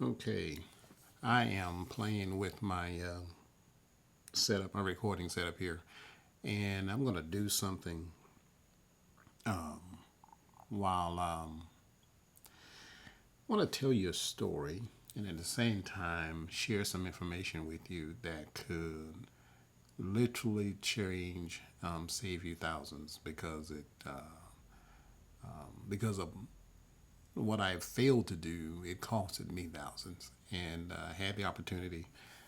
Okay, I am playing with my setup, my recording setup here, and I'm going to do something while I want to tell you a story and at the same time share some information with you that could literally change, save you thousands because of what I failed to do. It costed me thousands, and I had the opportunity,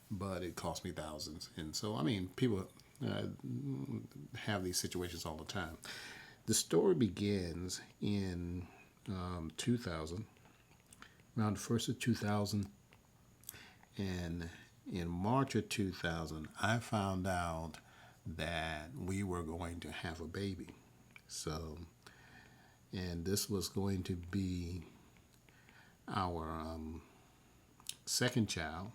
but it cost me thousands. And so, I mean, people uh, have these situations all the time. The story begins in 2000, around the first of 2000, and in March of 2000, I found out that we were going to have a baby. So, and this was going to be our second child,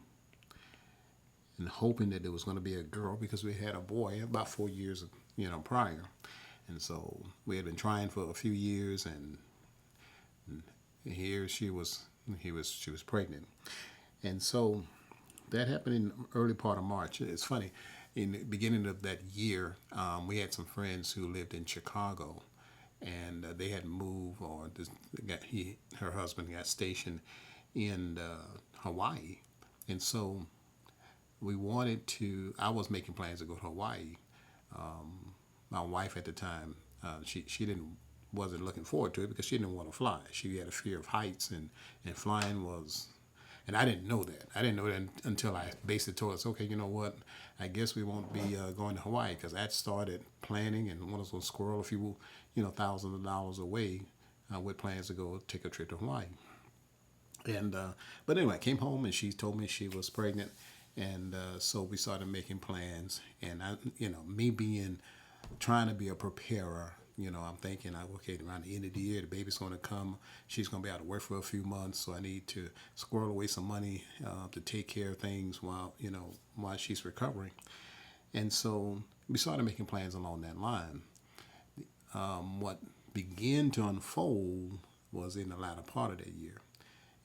and hoping that it was going to be a girl because we had a boy about 4 years, prior. And so we had been trying for a few years, and here she was pregnant. And so that happened in the early part of March. It's funny. In the beginning of that year, we had some friends who lived in Chicago, and they had moved, or her husband got stationed in Hawaii, and so we wanted to. I was making plans to go to Hawaii. My wife at the time, she didn't wasn't looking forward to it because she didn't want to fly. She had a fear of heights, and flying was. And I didn't know that. I didn't know that until I basically told us, okay, you know what? I guess we won't be going to Hawaii because that started planning, and one of those squirrel a few, thousands of dollars away with plans to go take a trip to Hawaii. And but anyway, I came home and she told me she was pregnant, and so we started making plans. And I, me being trying to be a preparer. I'm thinking, okay, around the end of the year, the baby's going to come. She's going to be out of work for a few months, so I need to squirrel away some money to take care of things while she's recovering. And so we started making plans along that line. What began to unfold was in the latter part of that year.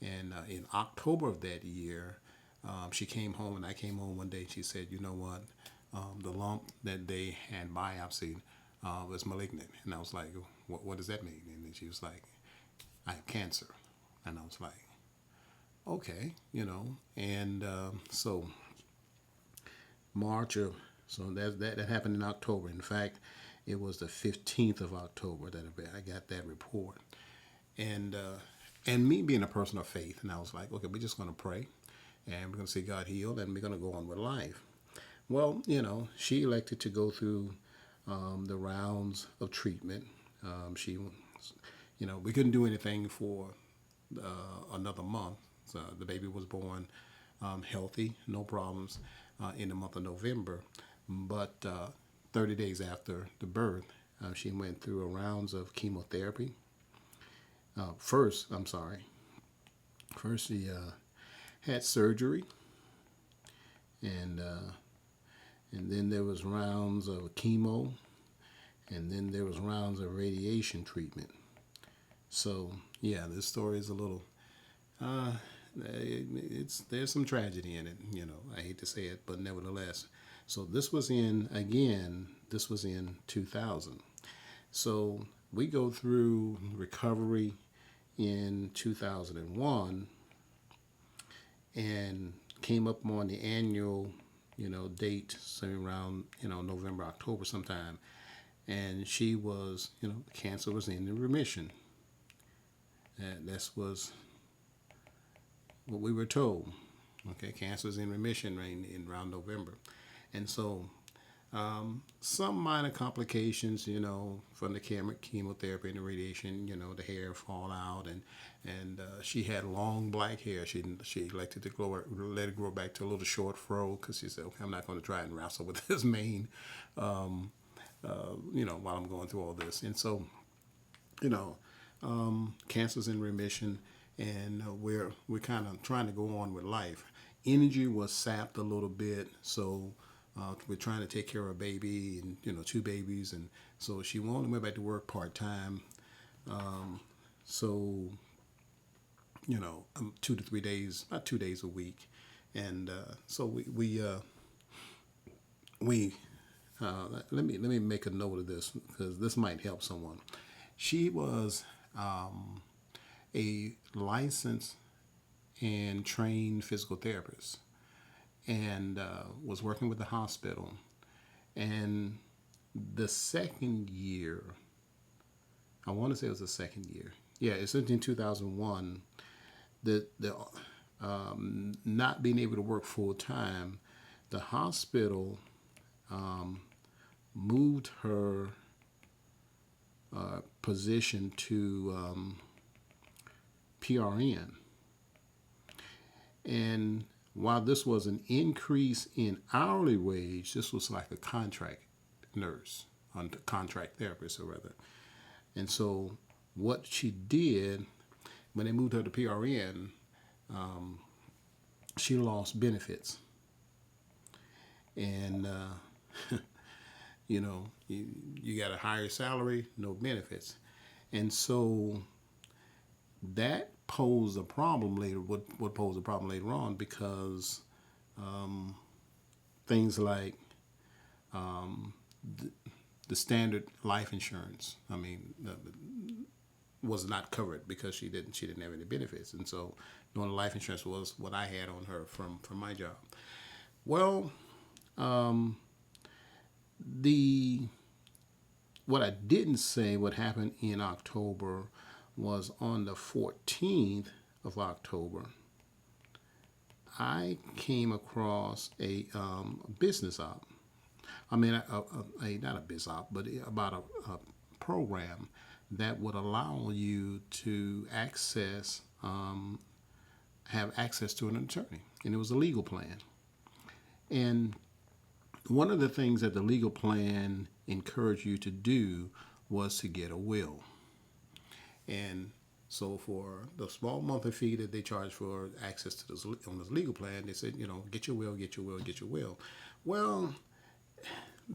And in October of that year, she came home, and I came home one day. And she said, "You know what? The lump that they had biopsied was malignant." And I was like, what does that mean?" And then she was like, "I have cancer." And I was like, "Okay, And so March of so that happened in October. In fact, it was the 15th of October that I got that report. And me being a person of faith, and I was like, okay, we're just going to pray, and we're going to see God heal, and we're going to go on with life. Well, she elected to go through the rounds of treatment. We couldn't do anything for another month. So the baby was born healthy, no problems, in the month of November. But 30 days after the birth, she went through a rounds of chemotherapy. First she had surgery, and then there was rounds of chemo, and then there was rounds of radiation treatment. So yeah, this story is a little. Uh, there's some tragedy in it. I hate to say it, but nevertheless. So this was in again. This was in 2000. So we go through recovery in 2001, and came up on the annual, date, say around, November, October sometime. And she was, cancer was in remission. And this was what we were told. Okay, cancer is in remission in around November. And so some minor complications, from the chemotherapy and the radiation, the hair fall out, and she had long black hair. She elected to let it grow back to a little short fro because she said, okay, I'm not going to try and wrestle with this mane, while I'm going through all this. And so, you know, cancer's in remission, and we're kind of trying to go on with life. Energy was sapped a little bit, so we're trying to take care of a baby and two babies, and so she only went back to work part time. So 2 to 3 days, about 2 days a week. And so we let me make a note of this because this might help someone. She was a licensed and trained physical therapist and was working with the hospital. And the second year, I want to say it was the second year. Yeah, it's in 2001. The not being able to work full time, the hospital moved her position to PRN. And while this was an increase in hourly wage, this was like a contract nurse, a contract therapist, or rather. And so, what she did when they moved her to PRN, she lost benefits, and you got a higher salary, no benefits, and so that posed a problem later. What posed a problem later on because things like the standard life insurance, was not covered because she didn't have any benefits, and so doing the life insurance was what I had on her from my job. Well, the what I didn't say what happened in October was on the 14th of October, I came across a business op. Not a biz op, but about a program that would allow you to have access to an attorney, and it was a legal plan. And one of the things that the legal plan encouraged you to do was to get a will. And so for the small monthly fee that they charge for access to this on this legal plan, they said, get your will, get your will, get your will. Well,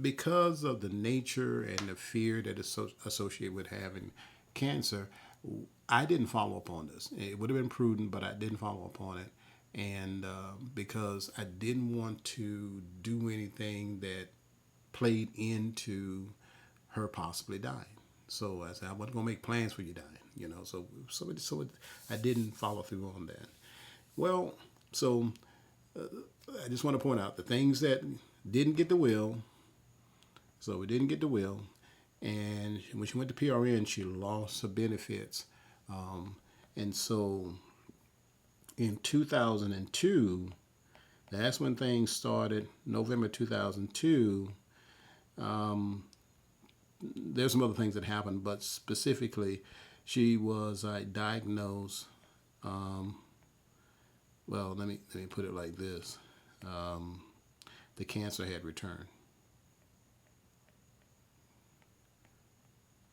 because of the nature and the fear that is associated with having cancer, I didn't follow up on this. It would have been prudent, but I didn't follow up on it. And because I didn't want to do anything that played into her possibly dying. So I said, I wasn't going to make plans for you dying, So I didn't follow through on that. Well, so I just want to point out the things that didn't get the will. So we didn't get the will. And when she went to PRN, she lost her benefits. And so in 2002, that's when things started, November 2002. There's some other things that happened, but specifically, she was diagnosed. Well, let me put it like this: the cancer had returned.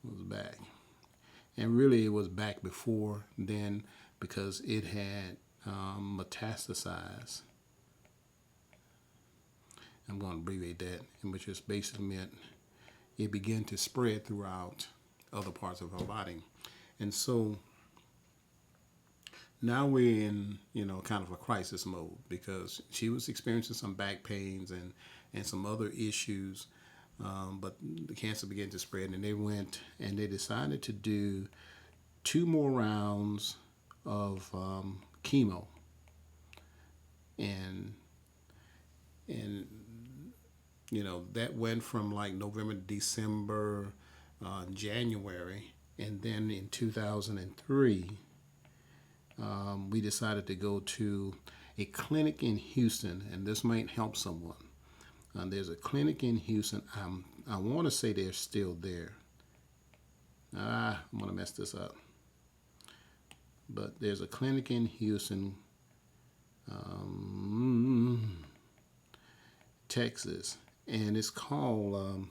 It was back, and really, it was back before then because it had metastasized. I'm going to abbreviate that, which just basically meant it began to spread throughout other parts of her body. And so now we're in, kind of a crisis mode because she was experiencing some back pains and some other issues. But the cancer began to spread, and they decided to do 2 more rounds of chemo. And that went from like November, December, January, and then in 2003, we decided to go to a clinic in Houston, and this might help someone. There's a clinic in Houston. I want to say they're still there. I'm going to mess this up. But there's a clinic in Houston, Texas, and it's called,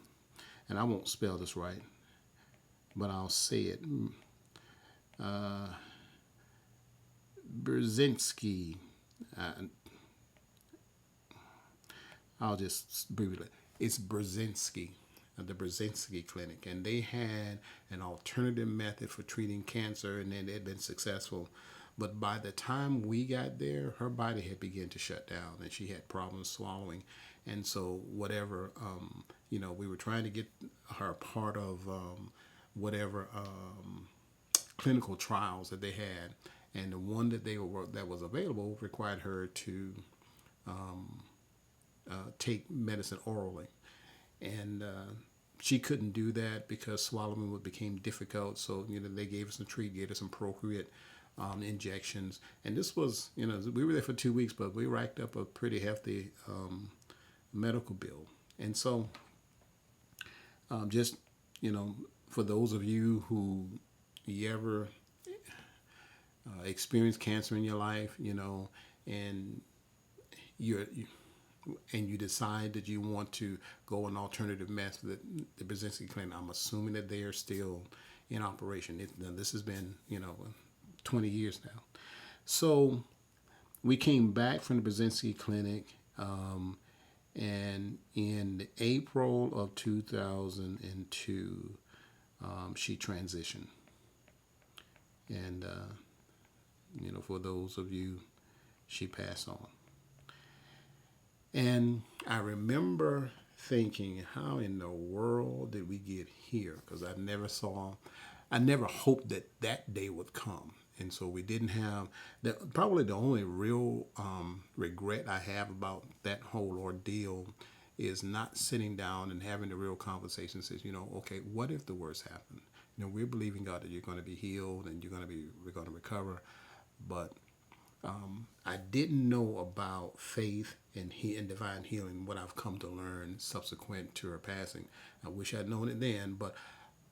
and I won't spell this right, but I'll say it, Brzezinski. I'll just briefly. It's Brzezinski, the Brzezinski Clinic, and they had an alternative method for treating cancer, and then they'd been successful. But by the time we got there, her body had begun to shut down, and she had problems swallowing. And so, whatever, we were trying to get her part of whatever clinical trials that they had, and the one that was available required her to take medicine orally, and she couldn't do that because swallowing became difficult. So they gave us gave us some Procreate injections, and this was we were there for 2 weeks, but we racked up a pretty hefty medical bill. And so just for those of you who you ever experience cancer in your life, and you and you decide that you want to go an alternative method, the Brzezinski Clinic, I'm assuming that they are still in operation. This has been 20 years now. So we came back from the Brzezinski Clinic, and in April of 2002, she transitioned. And for those of you, she passed on. And I remember thinking, how in the world did we get here? Because I never hoped that that day would come. And so we didn't have that. Probably the only real regret I have about that whole ordeal is not sitting down and having the real conversation. Says, okay, what if the worst happened? We're believing God that you're going to be healed and we're going to recover, but I didn't know about faith and divine healing, what I've come to learn subsequent to her passing. I wish I'd known it then, but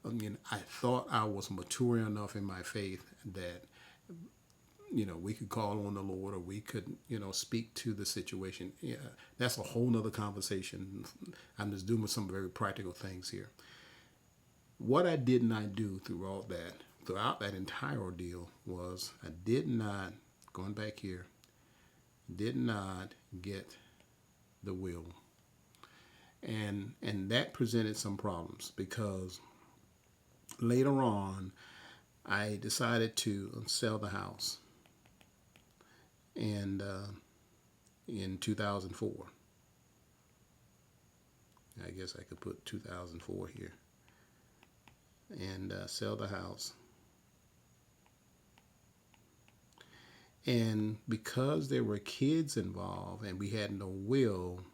I thought I was mature enough in my faith that we could call on the Lord, or we could speak to the situation. Yeah, that's a whole nother conversation. I'm just doing some very practical things here. What I did not do throughout that entire ordeal was I did not, going back here, did not get the will. And that presented some problems because later on I decided to sell the house, and in 2004. I guess I could put 2004 here. And sell the house. And because there were kids involved and we had no will,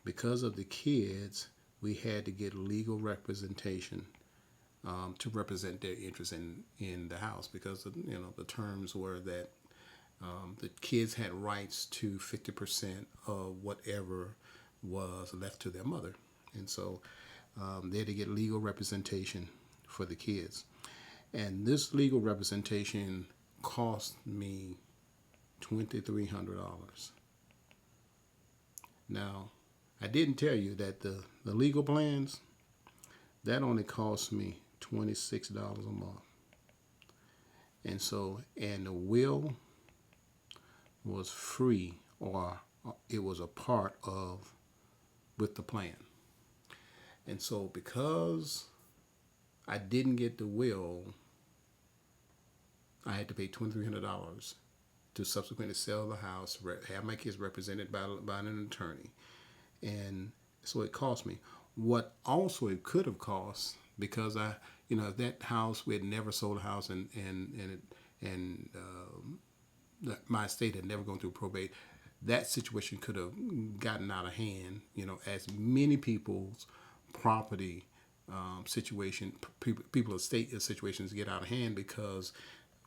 because of the kids, we had to get legal representation to represent their interest in the house, because the terms were that the kids had rights to 50% of whatever was left to their mother. And so they had to get legal representation for the kids. And this legal representation cost me $2,300. Now, I didn't tell you that the legal plans, that only cost me $26 a month. And so, and the will was free, or it was a part of with the plan. And so because I didn't get the will, I had to pay $2,300 to subsequently sell the house, have my kids represented by an attorney. And so it cost me. What also it could have cost, because that house, we had never sold a house, and my estate had never gone through probate. That situation could have gotten out of hand, as many people's property situation, people estate situations get out of hand, because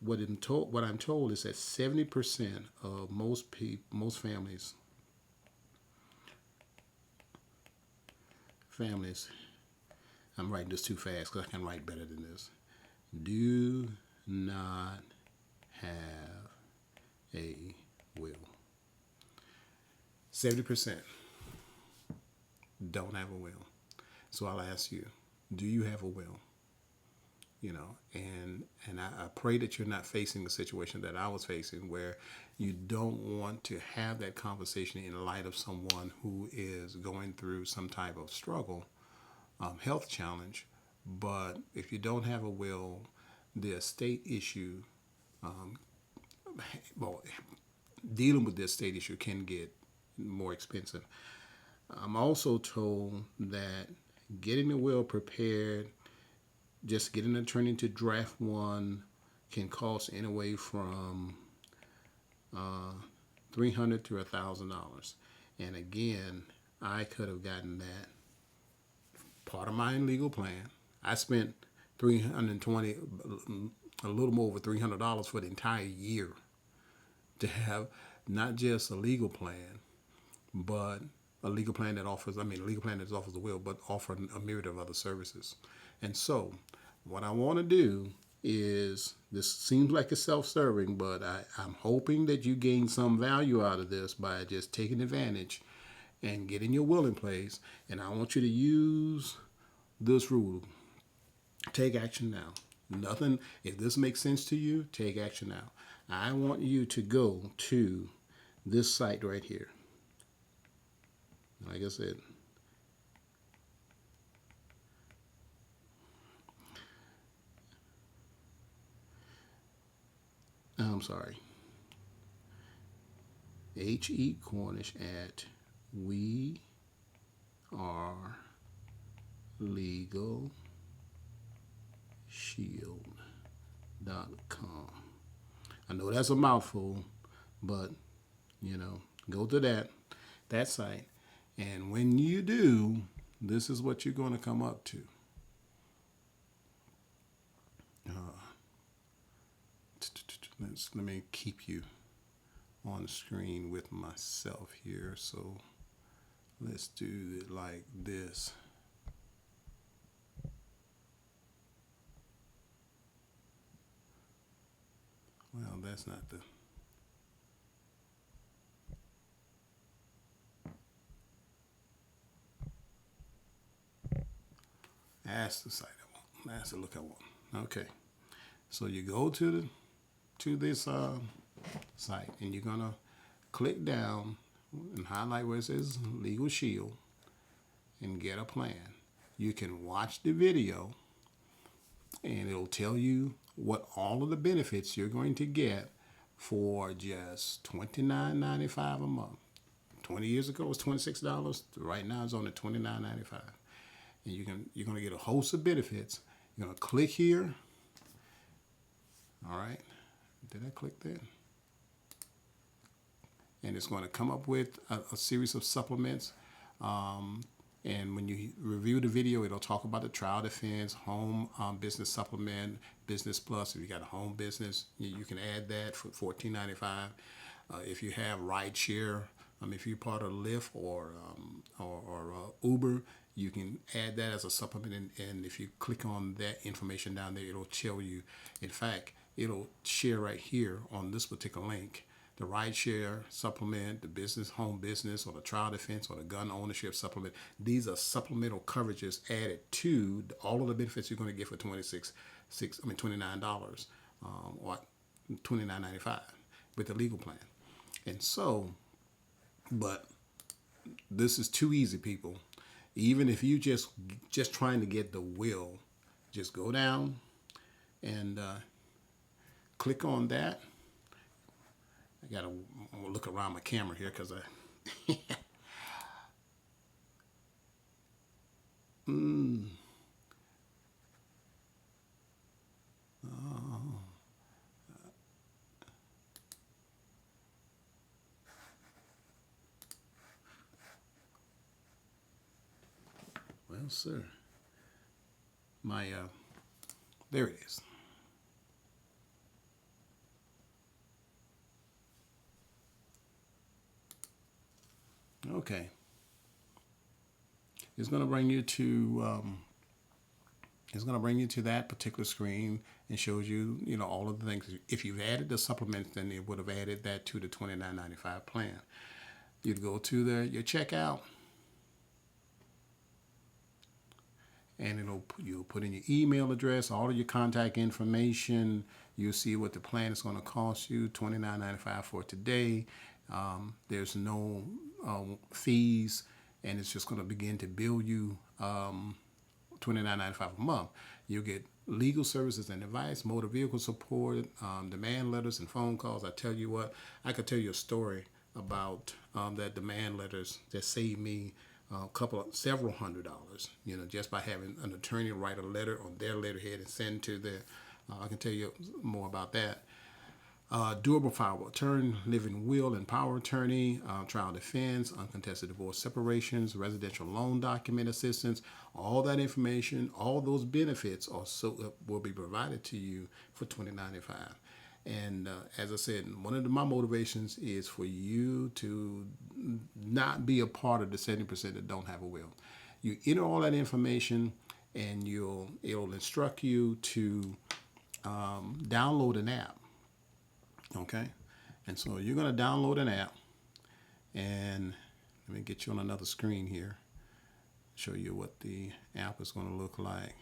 what I'm told is that 70% of most families, I'm writing this too fast because I can write better than this, do not have a will. 70% don't have a will. So I'll ask you, do you have a will? And I pray that you're not facing the situation that I was facing, where you don't want to have that conversation in light of someone who is going through some type of struggle, health challenge. But if you don't have a will, the estate issue well, dealing with this state issue can get more expensive. I'm also told that getting the will prepared, just getting an attorney to draft one, can cost anywhere from uh, $300 to $1,000. And again, I could have gotten that part of my legal plan. I spent 320, a little more over $300 for the entire year to have not just a legal plan, but a legal plan that offers, a legal plan that offers the will, but offer a myriad of other services. And so, what I want to do is, this seems like it's self-serving, but I'm hoping that you gain some value out of this by just taking advantage and getting your will in place. And I want you to use this rule. Take action now. Nothing, if this makes sense to you, take action now. I want you to go to this site right here. Like I said, I'm sorry, H.E. Cornish at We Are Legal Shield.com. I know that's a mouthful, but go to that site, and when you do, this is what you're going to come up to. Let me keep you on the screen with myself here. So let's do it like this. Well, that's not the. That's the site I want. That's the look I want. Okay. So you go to this site, and you're gonna click down and highlight where it says Legal Shield and get a plan. You can watch the video, and it'll tell you what all of the benefits you're going to get for just $29.95 a month. 20 years ago it was $26. Right now it's only $29.95, and you're gonna get a host of benefits. You're gonna click here. All right. Did I click that? And it's going to come up with a series of supplements. And when you review the video, it'll talk about the trial defense, home business supplement, business plus. If you got a home business, you can add that for $14.95. If you have ride share, if you're part of Lyft or Uber, you can add that as a supplement. And if you click on that information down there, it'll tell you. In fact, it'll share right here on this particular link. The ride share supplement, the business, home business, or the trial defense, or the gun ownership supplement. These are supplemental coverages added to all of the benefits you're going to get for $29, or $29.95 with the legal plan. And so, but this is too easy, people. Even if you just trying to get the will, just go down and click on that. I gotta look around my camera here because I. Well, sir, my there it is. Okay. It's going to bring you to that particular screen and shows you all of the things. If you've added the supplements, then it would have added that to the $29.95 plan. You'd go to your checkout, and you'll put in your email address, all of your contact information. You'll see what the plan is going to cost you, $29.95 for today. There's no fees, and it's just going to begin to bill you $29.95 a month. You'll get legal services and advice, motor vehicle support, demand letters and phone calls. I tell you what, I could tell you a story about that demand letters that saved me several $100s, just by having an attorney write a letter on their letterhead and send to their. I can tell you more about that. Durable power of attorney, living will and power of attorney, trial defense, uncontested divorce separations, residential loan document assistance. All that information, all those benefits will be provided to you for $20.95. And as I said, one of my motivations is for you to not be a part of the 70% that don't have a will. You enter all that information, and it'll instruct you to download an app. Okay, and so you're going to download an app, and let me get you on another screen here, show you what the app is going to look like.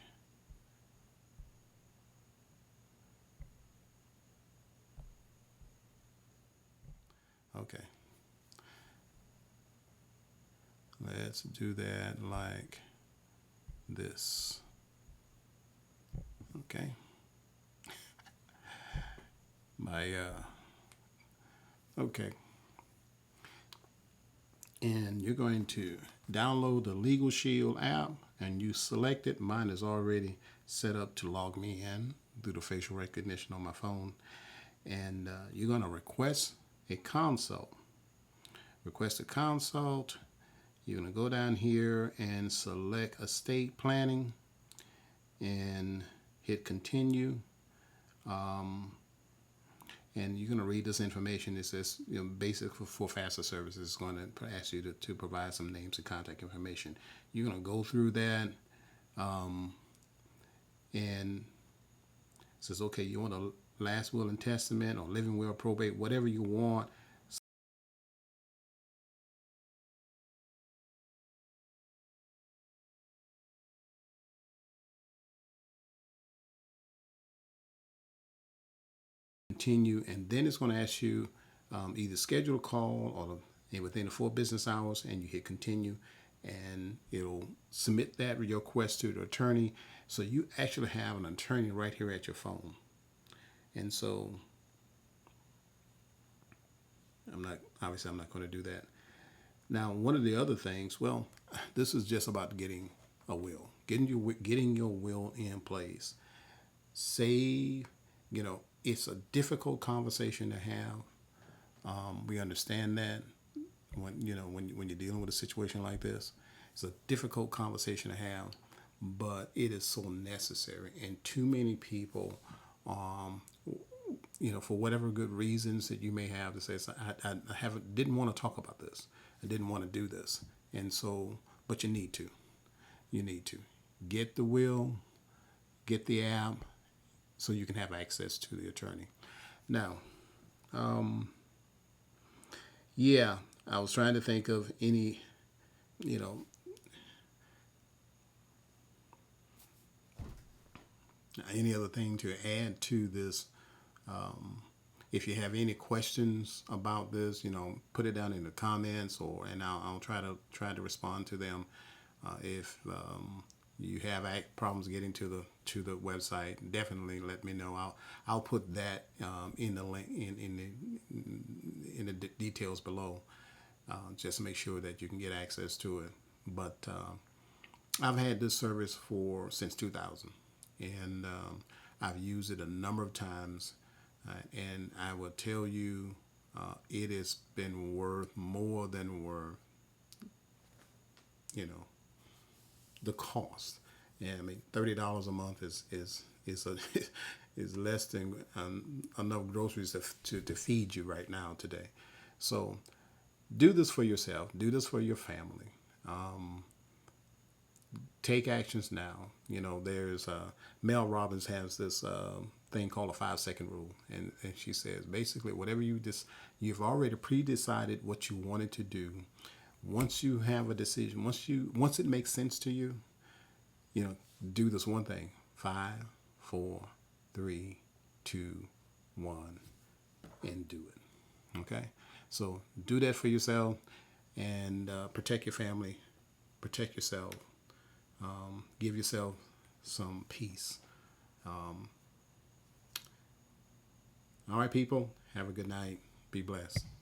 Okay, let's do that like this. Okay. Okay, and you're going to download the Legal Shield app, and you select it. Mine is already set up to log me in through the facial recognition on my phone, and you're going to request a consult. Request a consult. You're going to go down here and select estate planning and hit continue. And you're going to read this information. It says, basic for FAFSA services. It's going to ask you to provide some names and contact information. You're going to go through that, and it says, okay, you want a last will and testament or living will, probate, whatever you want. Continue, and then it's going to ask you either schedule a call or within the 4 business hours, and you hit continue, and it'll submit that request to the attorney. So you actually have an attorney right here at your phone. And so I'm not going to do that. Now, one of the other things, well, this is just about getting a will, getting your will in place. Save, it's a difficult conversation to have. We understand that when you're dealing with a situation like this, it's a difficult conversation to have, but it is so necessary. And too many people, for whatever good reasons that you may have, to say, I didn't want to talk about this. I didn't want to do this. And so, but you need to. You need to get the will, get the app, so you can have access to the attorney. Now, I was trying to think of any, any other thing to add to this. If you have any questions about this, put it down in the comments, and I'll try to respond to them. If you have problems getting to the website, definitely let me know. I'll put that in the link in the details below, just to make sure that you can get access to it. But I've had this service since 2000, and I've used it a number of times, and I will tell you, it has been more than worth, the cost. Yeah, I mean, $30 a month is is less than enough groceries to feed you right now today. So do this for yourself. Do this for your family. Take actions now. There's Mel Robbins has this thing called a 5-second rule, and she says basically whatever you've already pre-decided what you wanted to do. Once you have a decision, once it makes sense to you, do this one thing. 5, 4, 3, 2, 1, and do it. Okay? So do that for yourself, and protect your family, protect yourself, give yourself some peace. All right, people, have a good night. Be blessed.